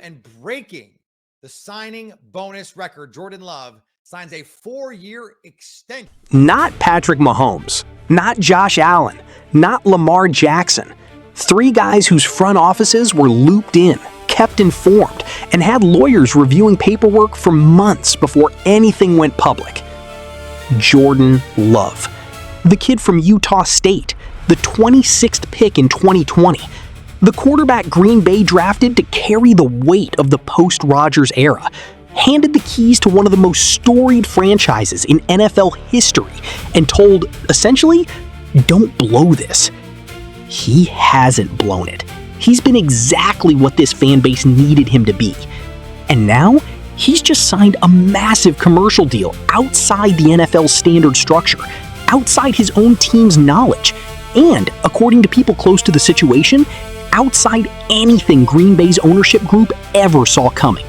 And breaking the signing bonus record, Jordan Love signs a 4-year extension. Not Patrick Mahomes, not Josh Allen, not Lamar Jackson. 3 guys whose front offices were looped in, kept informed, and had lawyers reviewing paperwork for months before anything went public. Jordan Love, the kid from Utah State, the 26th pick in 2020, the quarterback Green Bay drafted to carry the weight of the post-Rodgers era, handed the keys to one of the most storied franchises in NFL history, and told, essentially, don't blow this. He hasn't blown it. He's been exactly what this fan base needed him to be. And now, he's just signed a massive commercial deal outside the NFL's standard structure, outside his own team's knowledge, and, according to people close to the situation, outside anything Green Bay's ownership group ever saw coming.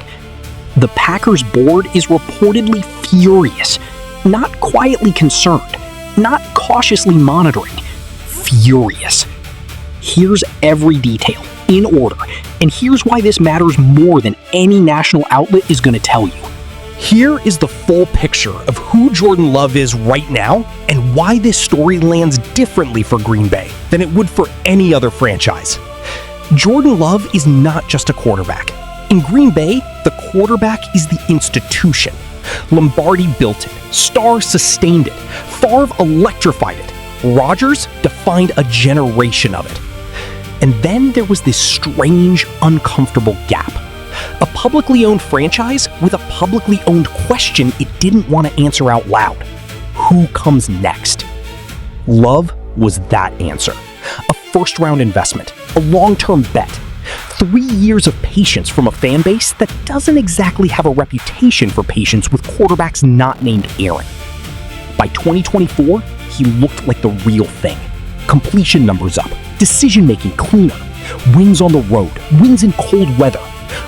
The Packers board is reportedly furious, not quietly concerned, not cautiously monitoring, furious. Here's every detail, in order, and here's why this matters more than any national outlet is going to tell you. Here is the full picture of who Jordan Love is right now and why this story lands differently for Green Bay than it would for any other franchise. Jordan Love is not just a quarterback. In Green Bay, the quarterback is the institution. Lombardi built it, Starr sustained it, Favre electrified it, Rodgers defined a generation of it. And then there was this strange, uncomfortable gap. A publicly owned franchise with a publicly owned question it didn't want to answer out loud. Who comes next? Love was that answer. A first-round investment, a long-term bet, 3 years of patience from a fan base that doesn't exactly have a reputation for patience with quarterbacks not named Aaron. By 2024, he looked like the real thing. Completion numbers up, decision-making cleaner, wins on the road, wins in cold weather,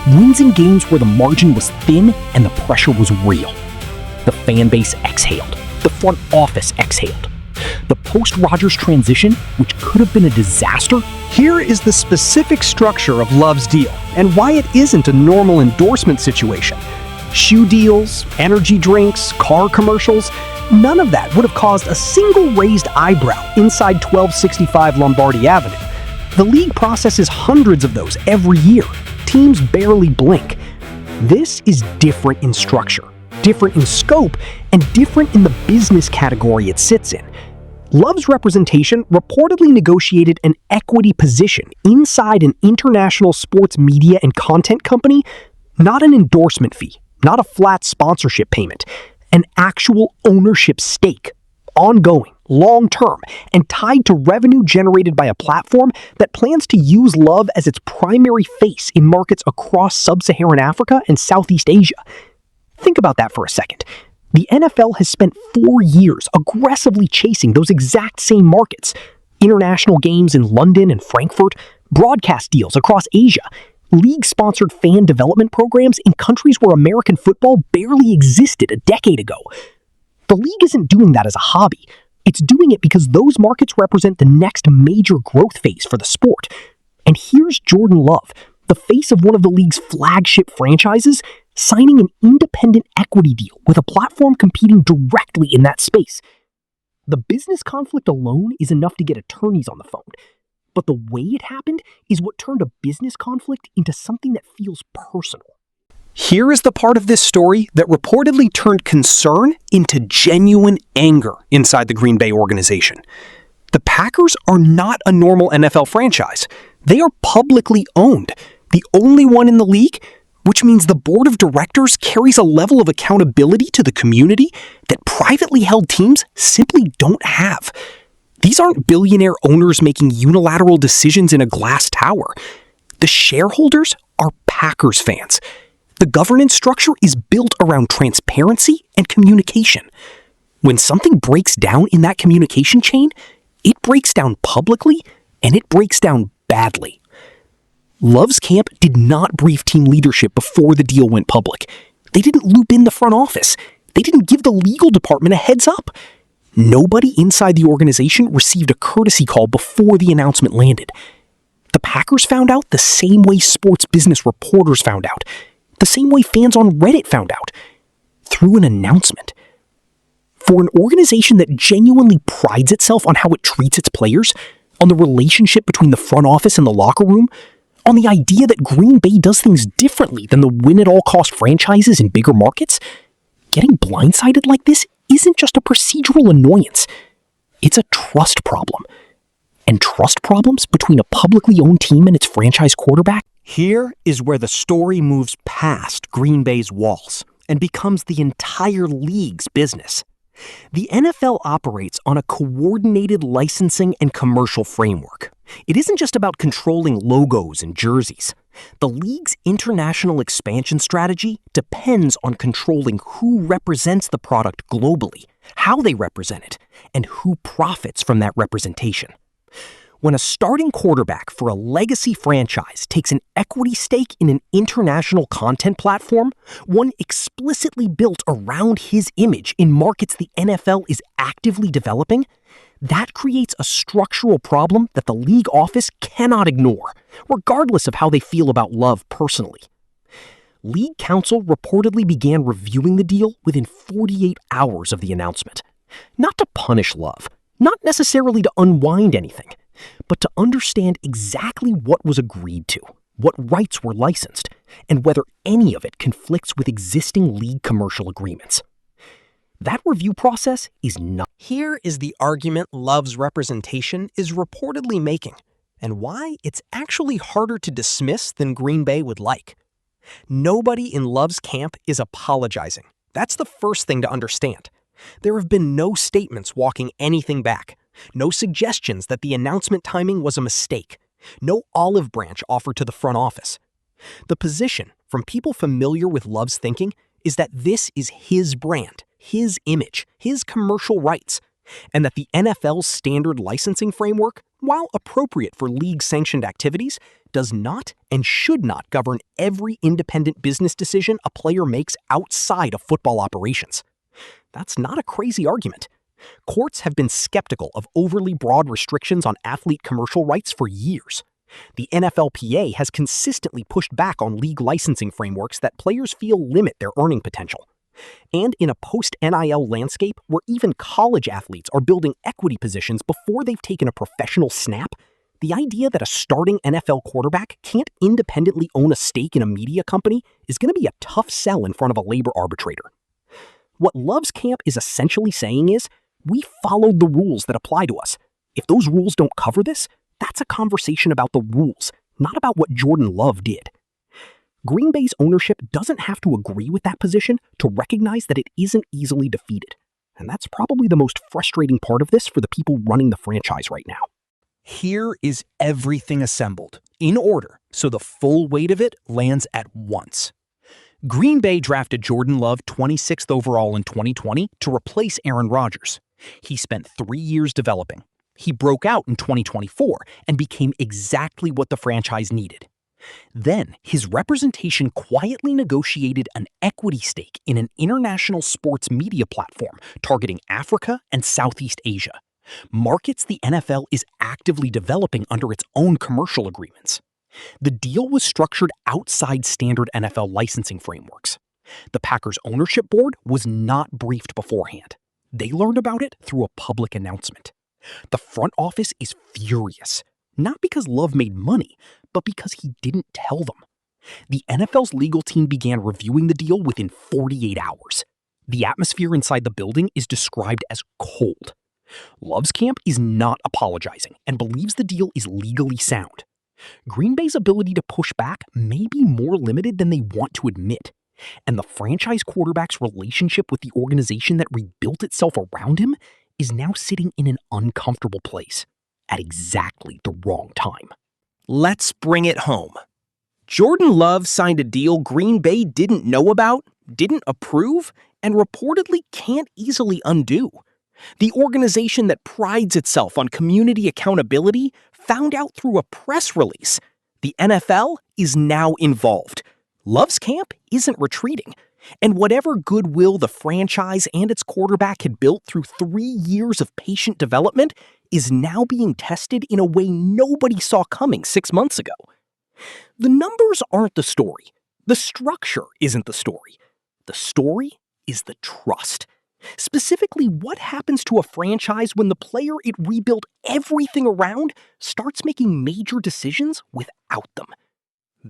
wins in games where the margin was thin and the pressure was real. The fan base exhaled. The front office exhaled. The post-Rodgers transition, which could have been a disaster. Here is the specific structure of Love's deal and why it isn't a normal endorsement situation. Shoe deals, energy drinks, car commercials, none of that would have caused a single raised eyebrow inside 1265 Lombardi Avenue. The league processes hundreds of those every year. Teams barely blink. This is different in structure, different in scope, and different in the business category it sits in. Love's representation reportedly negotiated an equity position inside an international sports media and content company, not an endorsement fee, not a flat sponsorship payment, an actual ownership stake, ongoing, long-term, and tied to revenue generated by a platform that plans to use Love as its primary face in markets across sub-Saharan Africa and Southeast Asia. Think about that for a second. The NFL has spent 4 years aggressively chasing those exact same markets. International games in London and Frankfurt, broadcast deals across Asia, league-sponsored fan development programs in countries where American football barely existed a decade ago. The league isn't doing that as a hobby. It's doing it because those markets represent the next major growth phase for the sport. And here's Jordan Love, the face of one of the league's flagship franchises, signing an independent equity deal with a platform competing directly in that space. The business conflict alone is enough to get attorneys on the phone, but the way it happened is what turned a business conflict into something that feels personal. Here is the part of this story that reportedly turned concern into genuine anger inside the Green Bay organization. The Packers are not a normal NFL franchise. They are publicly owned, the only one in the league, which means the board of directors carries a level of accountability to the community that privately held teams simply don't have. These aren't billionaire owners making unilateral decisions in a glass tower. The shareholders are Packers fans. The governance structure is built around transparency and communication. When something breaks down in that communication chain, it breaks down publicly and it breaks down badly. Love's camp did not brief team leadership before the deal went public. They didn't loop in the front office. They didn't give the legal department a heads up. Nobody inside the organization received a courtesy call before the announcement landed. The Packers found out the same way sports business reporters found out, the same way fans on Reddit found out, through an announcement. For an organization that genuinely prides itself on how it treats its players, on the relationship between the front office and the locker room, on the idea that Green Bay does things differently than the win-at-all-cost franchises in bigger markets, getting blindsided like this isn't just a procedural annoyance. It's a trust problem. And trust problems between a publicly owned team and its franchise quarterback? Here is where the story moves past Green Bay's walls and becomes the entire league's business. The NFL operates on a coordinated licensing and commercial framework. It isn't just about controlling logos and jerseys. The league's international expansion strategy depends on controlling who represents the product globally, how they represent it, and who profits from that representation. When a starting quarterback for a legacy franchise takes an equity stake in an international content platform, one explicitly built around his image in markets the NFL is actively developing, that creates a structural problem that the league office cannot ignore, regardless of how they feel about Love personally. League counsel reportedly began reviewing the deal within 48 hours of the announcement. Not to punish Love, not necessarily to unwind anything, but to understand exactly what was agreed to, what rights were licensed, and whether any of it conflicts with existing league commercial agreements. That review process is not. Here is the argument Love's representation is reportedly making, and why it's actually harder to dismiss than Green Bay would like. Nobody in Love's camp is apologizing. That's the first thing to understand. There have been no statements walking anything back. No suggestions that the announcement timing was a mistake. No olive branch offered to the front office. The position, from people familiar with Love's thinking, is that this is his brand, his image, his commercial rights, and that the NFL's standard licensing framework, while appropriate for league-sanctioned activities, does not and should not govern every independent business decision a player makes outside of football operations. That's not a crazy argument. Courts have been skeptical of overly broad restrictions on athlete commercial rights for years. The NFLPA has consistently pushed back on league licensing frameworks that players feel limit their earning potential. And in a post-NIL landscape where even college athletes are building equity positions before they've taken a professional snap, the idea that a starting NFL quarterback can't independently own a stake in a media company is going to be a tough sell in front of a labor arbitrator. What Love's camp is essentially saying is, we followed the rules that apply to us. If those rules don't cover this, that's a conversation about the rules, not about what Jordan Love did. Green Bay's ownership doesn't have to agree with that position to recognize that it isn't easily defeated. And that's probably the most frustrating part of this for the people running the franchise right now. Here is everything assembled, in order, so the full weight of it lands at once. Green Bay drafted Jordan Love 26th overall in 2020 to replace Aaron Rodgers. He spent 3 years developing. He broke out in 2024 and became exactly what the franchise needed. Then, his representation quietly negotiated an equity stake in an international sports media platform targeting Africa and Southeast Asia, markets the NFL is actively developing under its own commercial agreements. The deal was structured outside standard NFL licensing frameworks. The Packers' ownership board was not briefed beforehand. They learned about it through a public announcement. The front office is furious, not because Love made money, but because he didn't tell them. The NFL's legal team began reviewing the deal within 48 hours. The atmosphere inside the building is described as cold. Love's camp is not apologizing and believes the deal is legally sound. Green Bay's ability to push back may be more limited than they want to admit, and the franchise quarterback's relationship with the organization that rebuilt itself around him is now sitting in an uncomfortable place at exactly the wrong time. Let's bring it home. Jordan Love signed a deal Green Bay didn't know about, didn't approve, and reportedly can't easily undo. The organization that prides itself on community accountability found out through a press release. The NFL is now involved. Love's camp isn't retreating. And whatever goodwill the franchise and its quarterback had built through 3 years of patient development is now being tested in a way nobody saw coming 6 months ago. The numbers aren't the story. The structure isn't the story. The story is the trust. Specifically, what happens to a franchise when the player it rebuilt everything around starts making major decisions without them?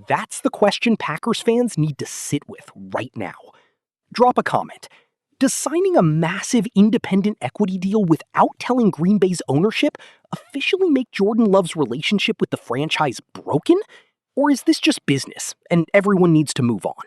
That's the question Packers fans need to sit with right now. Drop a comment. Does signing a massive independent equity deal without telling Green Bay's ownership officially make Jordan Love's relationship with the franchise broken? Or is this just business and everyone needs to move on?